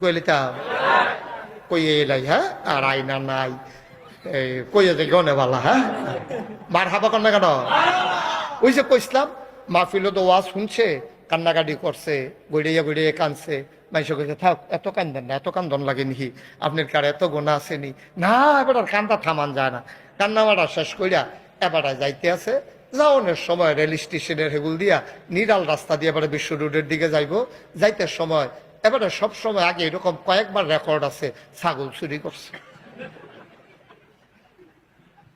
কইলিতা কইয়ে এলাই, হ্যাঁ, আর আইনা নাই, কইয়ে যে গনে বালা, হ্যাঁ, মার হাবা কন্যা কেন ওই যে কইসলাম মাহফিল তো ওয়াজ শুনছে, কান্নাকাটি করছে, গড়িয়ে গড়িয়ে কানছে, মাইসে কইছে থাক এত কান্দেন না, এত কান্দন লাগে নিহি, আপনার কার এত গোনা আসেনি না, এবার আর কান্দা থামান যায় না, কান্না মারা শেষ কইরা এবারে যাইতে আছে, যাওয়ানোর সময় রেল স্টেশনের হেগুল দিয়া নিরাল রাস্তা দিয়ে এবারে বিশ্ব রোডের দিকে যাইব, যাইতে সময় এবারে সব সময় আগে এরকম কয়েকবার রেকর্ড আছে ছাগল চুরি করছে।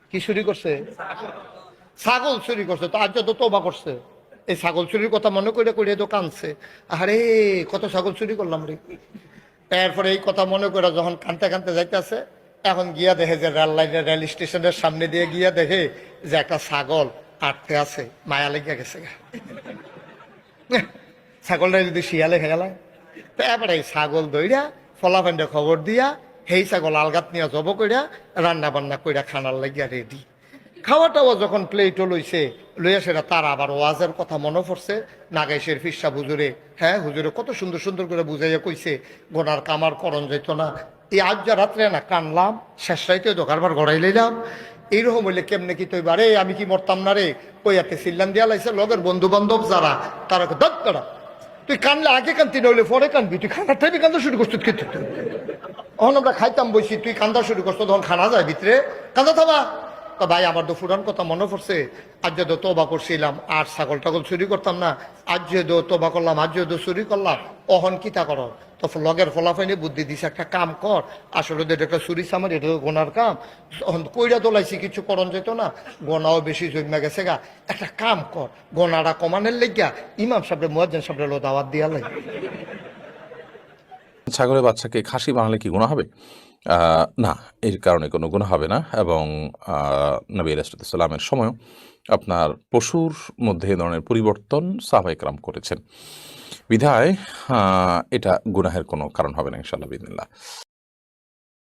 কি চুরি করছে? ছাগল চুরি করছে। তো আজ তো তোবা করছে, এই ছাগল চুরির কথা মনে করে করে তো কানছে, আরে কত ছাগল চুরি করলাম রে। এরপরে এই কথা মনে করে যখন কানতে কানতে যাইতেছে, এখন গিয়া দেখে যে রেল লাইনের রেল স্টেশনের সামনে দিয়ে গিয়া দেখে যে একটা ছাগল আটকে আছে, মায়া লেগে গেছে। ছাগলটা যদি শিয়ালে খেলায়, তো এবারে এই ছাগল দইরা ফলাফেন্ডে খবর দিয়া সেই ছাগল আলগাত নিয়ে জব কইরা রান্না বান্না কইরা খানার লাগিয়া রেডি। খাওয়াটাও যখন প্লেটও লইছে, লইয়া সেটা তার আবার ওয়াজের কথা মনে পড়ছে, নাগেশের ফিরসা হুজুরে, হ্যাঁ হুজুরে কত সুন্দর সুন্দর করে বুঝাইয়া কইছে গোনার কামার করণ যাইত না। এই আজ যা রাত্রে না কানলাম, শেষ রাইতে দোকানবার গড়াই লইলাম, এইরকম হইলে কেমনে কি তৈবা রে, আমি কি মরতাম না রে, কইয়াতে সিল্লান দিয়া লাইছে লগের বন্ধু বান্ধব যারা, তারা দত করা তুই কানলে আগে কানতি নইলে পরে কানবি, তুই খানার টাইমে কান্দা শুরু করছিস খেতে, তখন আমরা খাইতাম বসি, তুই কান্দা শুরু করছো তখন খানা যায় ভিতরে, কান্দা থামা। তো ভাই আমার তো ফুরান কথা মনে পড়ছে, আজ যেহেতু তোবা করছিলাম আর ছাগল টাগল চুরি করতাম না, আজ যেহেতু তোবা করলাম, আজ যেহেতু চুরি করলাম, অহন কিতা কর, তো লগের ফলাফাইনে বুদ্ধি দিছে একটা কাম কর, আসলে এটা একটা চুরি সামার, এটা গোনার কাম, কইরা দোলাইছি কিছু করণ যেত না, গোনাও বেশি জমা গেছে গা, একটা কাম কর, গোনাটা কমানের লেগিয়া ইমাম সাহেব মুয়াজ্জিন সাহেব দাওয়াত দিয়া লাই। ছাগলের বাচ্চাকে খাসি বানালে কি গুনাহ হবে? না, এর কারণে কোনো গুনাহ হবে না। এবং নবী আলাইহিস সালামের সময়ও আপনার পশুর মধ্যে এ ধরনের পরিবর্তন সাহাবায়ে কেরাম করেছেন, বিধায় এটা গুনাহের কোনো কারণ হবে না ইনশাআল্লাহ বিইذনিল্লাহ।